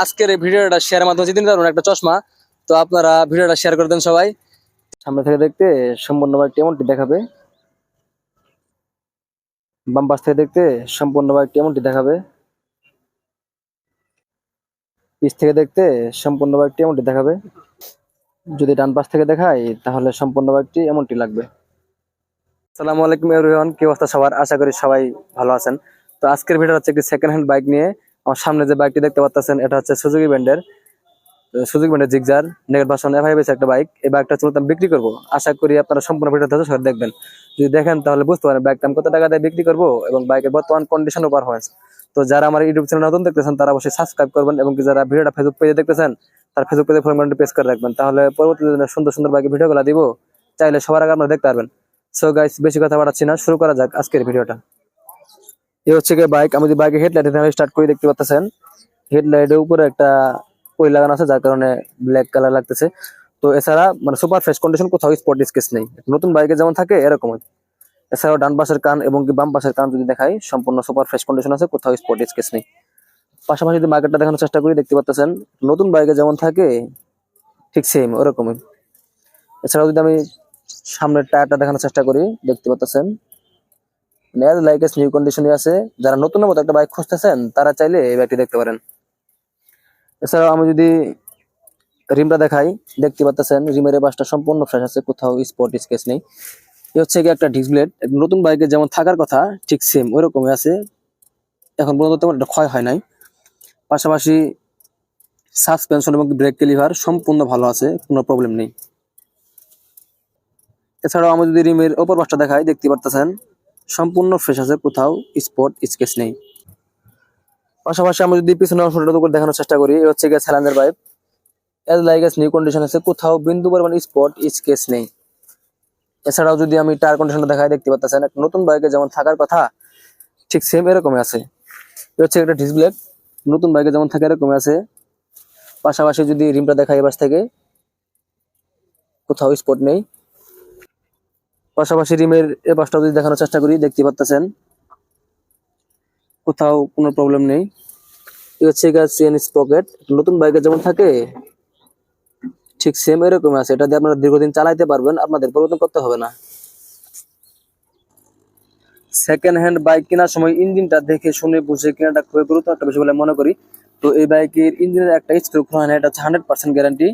আজকের এই ভিডিওটা শেয়ারের মাধ্যমে জিতে নিতে পারবেন একটা চশমা। তো আপনারা ভিডিওটা শেয়ার করে দেন সবাই। সামনে থেকে দেখতে সম্পূর্ণ বাইকটি এমনটি দেখাবে, বাম পাশ থেকে দেখতে সম্পূর্ণ বাইকটি এমনটি দেখাবে, পিছ থেকে দেখতে সম্পূর্ণ বাইকটি এমনটি দেখাবে। যদি ডান পাশ থেকে দেখাই তাহলে সম্পূর্ণ বাইকটি এমনটি লাগবে। আসসালামু আলাইকুম এভরিওয়ান, কি অবস্থা সবার? আশা করি সবাই ভালো আছেন। তো আজকের ভিডিও হচ্ছে একটি সেকেন্ড হ্যান্ড বাইক নিয়ে। আমার সামনে যে বাইকটি দেখতে পাচ্ছেন এটা হচ্ছে সুজুকি ব্র্যান্ডের জিক্সার নেগেট ভার্সন FIBS একটা বাইক। এই বাইকটা চলতে আমি বিক্রি করবো। আশা করি আপনারা সম্পূর্ণ ভিডিও ধৈর্য দেখবেন। যদি দেখেন তাহলে বুঝতে পারেন বাইকটা আমি কত টাকা দিয়ে বিক্রি করবো এবং বাইকের বর্তমান কন্ডিশন ও পারফরমেন্স। তো যারা আমার ইউটিউব চ্যানেল নতুন দেখতেছেন তারা অবশ্যই সাবস্ক্রাইব করবেন এবং যারা ভিডিওটা ফেসবুক পেজে দেখতেছেন তার ফেসবুক পেজে ফলো বাটনটি প্রেস করে রাখবেন, তাহলে পরবর্তী দিনে সুন্দর সুন্দর বাইকের ভিডিওগুলো দিব, চাইলে সবার আগে আপনারা দেখতে পারবেন। সো গাইস, বেশি কথা বাড়াচ্ছি না, শুরু করা যাক আজকের ভিডিওটা। এই হচ্ছে গিয়ে বাইক। আমি যদি বাইকের হেডলাইট স্টার্ট করে দেখতে পাচ্ছেন, হেডলাইটের উপরে একটা কই লাগানো আছে যার কারণে ব্ল্যাক কালার লাগতেছে। তো এছাড়া মানে সুপার ফ্রেশ কন্ডিশন, কোথাও স্পট স্কেচ নেই, নতুন বাইকে যেমন থাকে এরকমই। এছাড়াও ডান পাশের কান এবং কি বাম পাশের কান যদি দেখাই সম্পূর্ণ সুপার ফ্রেশ কন্ডিশন আছে, কোথাও স্পট স্কেচ নেই। পাশাপাশি যদি মার্কেটটা দেখানোর চেষ্টা করি দেখতে পাচ্ছেন নতুন বাইকে যেমন থাকে ঠিক সেম ওরকমই। এছাড়াও যদি আমি সামনের টায়ারটা দেখানোর চেষ্টা করি দেখতে পাচ্ছেন লাইক নিউ কন্ডিশনে আছে। যারা নতুনের মতো একটা বাইক খুঁজতেছেন তারা চাইলে এই বাইকটি দেখতে পারেন। এছাড়াও আমি যদি রিমটা দেখাই দেখতে পাচ্ছেন রিমের পাশটা সম্পূর্ণ ফ্রেশ আছে, কোথাও স্পট স্কেচ নেই। এই হচ্ছে গিয়ে একটা ডিস্ক ব্লেড, নতুন বাইকে যেমন থাকার কথা ঠিক সেম ওইরকমই আছে, এখন পর্যন্ত তেমন একটা ক্ষয় হয় নাই। পাশাপাশি সাসপেনশন এবং ব্রেক লিভার সম্পূর্ণ ভালো আছে, কোনো প্রবলেম নেই। এছাড়াও আমি যদি রিমের ওপর পাশটা দেখাই দেখতে পাচ্ছেন সম্পূর্ণ ফ্রেশ আছে, কোথাও স্পট স্কেচ নেই। পাশাপাশি আমি যদি পিছনের অংশটার উপর দেখানোর চেষ্টা করি, এই হচ্ছে গিয়ে স্যালেন্ডার পাইপ, নিউ কন্ডিশন আছে, কোথাও বিন্দু পরিমাণ স্পট স্কেচ নেই। এছাড়াও যদি আমি টায়ার কন্ডিশনটা দেখাই দেখতে পাচ্ছেন নতুন বাইকে যেমন থাকার কথা ঠিক সেম এরকমই আছে। এটা হচ্ছে একটা ডিস্ক ব্রেক, নতুন বাইকে যেমন থাকে এরকমই আছে। পাশাপাশি যদি রিমটা দেখাই এবার থেকে কোথাও স্পট নেই। পাশাপাশি রিমের এ পাশটাও যদি দেখানোর চেষ্টা করি দেখতে পাচ্ছেন কোথাও কোনো প্রবলেম নেই। এই হচ্ছে চেন স্পকেট, নতুন বাইকে যেমন থাকে ঠিক সেম এরকম আছে। এটা দিয়ে আপনারা দীর্ঘদিন চালাইতে পারবেন, আপনাদের পরিবর্তন করতে হবে না। সেকেন্ড হ্যান্ড বাইক কেনার সময় ইঞ্জিনটা দেখে শুনে বুঝে কেনাটা খুবই গুরুত্ব একটা বিষয় বলে মনে করি। তো এই বাইকের ইঞ্জিনের একটা স্ক্রু খোলা হয় না, এটা হচ্ছে 100% গ্যারান্টি।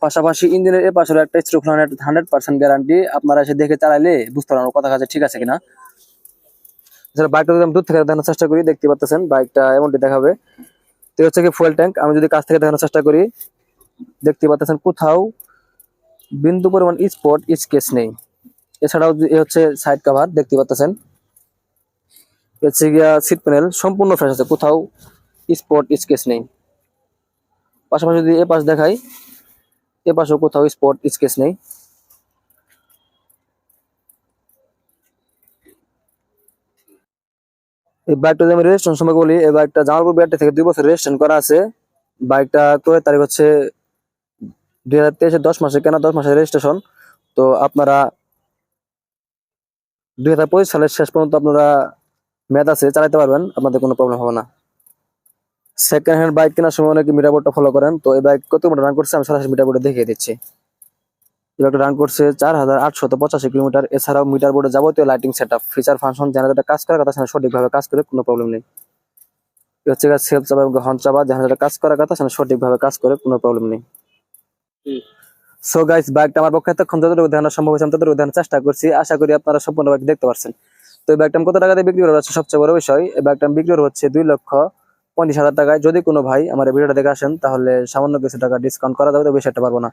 পাশাপাশি ইঞ্জিনের এ পাশের একটা স্ক্রু খোলা হয় না, 100% গ্যারান্টি। আপনারা এসে দেখে চালাইলে বুঝতে পারবেন কথা কাছে ঠিক আছে কিনা। বাইকটা যদি আমি দূর থেকে দেখানোর চেষ্টা করি দেখতে পাচ্ছেন বাইকটা এমনটি দেখাবে। তো হচ্ছে কি ফুয়েল ট্যাঙ্ক, আমি যদি কাছ থেকে দেখানোর চেষ্টা করি দেখতে পাচ্ছেন কোথাও বিন্দু পরিমাণ স্পট স্কেচ নেই। এছাড়াও এ হচ্ছে সাইড কভার দেখতে পাচ্ছেন, হচ্ছে গিয়া সিট প্যানেল সম্পূর্ণ ফ্রেশ আছে, কোথাও স্পট স্কেচ নেই। পাশাপাশি যদি এ পাশ দেখাই এ পাশেও কোথাও স্পট স্কেচ নেই। এই বাইকটা যদি আমি রেজিস্ট্রেশন সময় বলি, এই বাইকটা জামালপুর বিআরটি থেকে 2 বছর রেজিস্ট্রেশন করা আছে। বাইকটা ক্রয়ের তারিখ হচ্ছে 2023-এর 10 মাসে কেনা, 10 মাসের রেজিস্ট্রেশন। তো আপনারা 2025 সালের শেষ পর্যন্ত আপনারা মেয়াদ আছে, চালাতে পারবেন, আপনাদের কোনো প্রবলেম হবে না। সেকেন্ড হ্যান্ড বাইক কেনার সময় অনেকে মিটার বোর্ডটা ফলো করেন। তো এই বাইক কত কিলোমিটার রান করছে আমি সরাসরি মিটার বোর্ডে দেখিয়ে দিচ্ছি। এই বাইকটা রান করছে 4885 কিলোমিটার। এছাড়াও মিটার বোর্ডে যাবতীয় লাইটিং সেটআপ ফিচার ফাংশন যেটা কাজ করার কথা সেটা সঠিকভাবে কাজ করে, কোনো প্রবলেম নেই। এই হচ্ছে সেলফ চাপা এবং হর্ন চাপা যেটা কাজ করার কথা সেটা সঠিকভাবে কাজ করে, কোনো প্রবলেম নেই। সো গাইস, বাইকটা আমার পক্ষে এতক্ষণ যতটুকু দেখানো সম্ভব হয়েছে ততটুকু দেখানোর চেষ্টা করছি। আশা করি আপনারা সম্পূর্ণ বাইক দেখতে পারছেন। তো এই বাইকটা কত টাকা দিয়ে বিক্রি করা হচ্ছে সবচেয়ে বড় বিষয়, এই বাইকটা বিক্রি হচ্ছে 2,50,000 টাকায়। যদি কোনো ভাই আমার এই ভিডিওটা দেখে আসেন তাহলে সামান্য কিছু টাকা ডিসকাউন্ট করা যাবে, তো বেশি একটা পারবো না।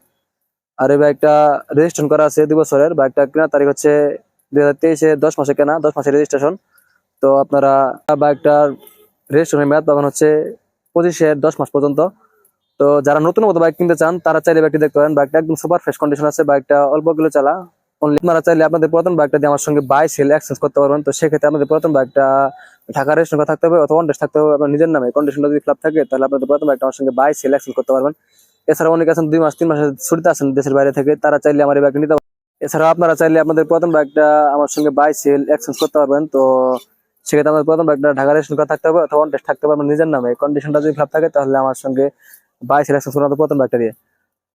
আর এই বাইকটা রেজিস্ট্রেশন করা আছে 2 বছরের। বাইকটা কেনার তারিখ হচ্ছে 2023-এর 10 মাসে কেনা, 10 মাসের রেজিস্ট্রেশন। তো আপনারা বাইকটার রেজিস্ট্রেশনের মেয়াদ পাবেন হচ্ছে 25-এর 10 মাস পর্যন্ত। তো যারা নতুন মতো বাইক কিনতে চান তারা চাইলে বাইকটি দেখতে পারেন। বাইকটা একদম সুপার ফ্রেশ কন্ডিশন আছে, বাইকটা অল্প কিলো চালা। আপনারা চাইলে আপনাদের পুরাতন বাইকটা দিয়ে আমার সঙ্গে বাই সেল এক্সচেঞ্জ করতে পারবেন। তো সেক্ষেত্রে আপনাদের পুরাতন বাইকটা ঢাকা রেজিস্ট্রেশন করা থাকতে হবে অথবা অন টেস্ট থাকতে হবে আপনার নিজের নামে। কন্ডিশনটা যদি ফ্ল্যাপ থাকে তাহলে আপনাদের পুরাতন বাইকটা আমার সঙ্গে বাই সেল এক্সচেঞ্জ করতে পারবেন। এছাড়া অনেকে আছেন 2 মাস 3 মাসের ছুটিতে আছেন দেশের বাইরে থেকে, তারা চাইলে আমার এই বাইকটা নিতে পারবেন। এছাড়াও আপনারা চাইলে আপনাদের পুরাতন বাইকটা আমার সঙ্গে বাই সেল এক্সচেঞ্জ করতে পারবেন। তো সেক্ষেত্রে আমাদের প্রথম বাইকটা ঢাকা রেজিস্ট্রেশন করা থাকতে হবে অথবা অন টেস্ট থাকতে হবে আমার নিজের নামে। এই কন্ডিশনটা যদি খারাপ থাকে তাহলে আমার সঙ্গে 22 লাইসেন্স প্রথম বাইকটা দিয়ে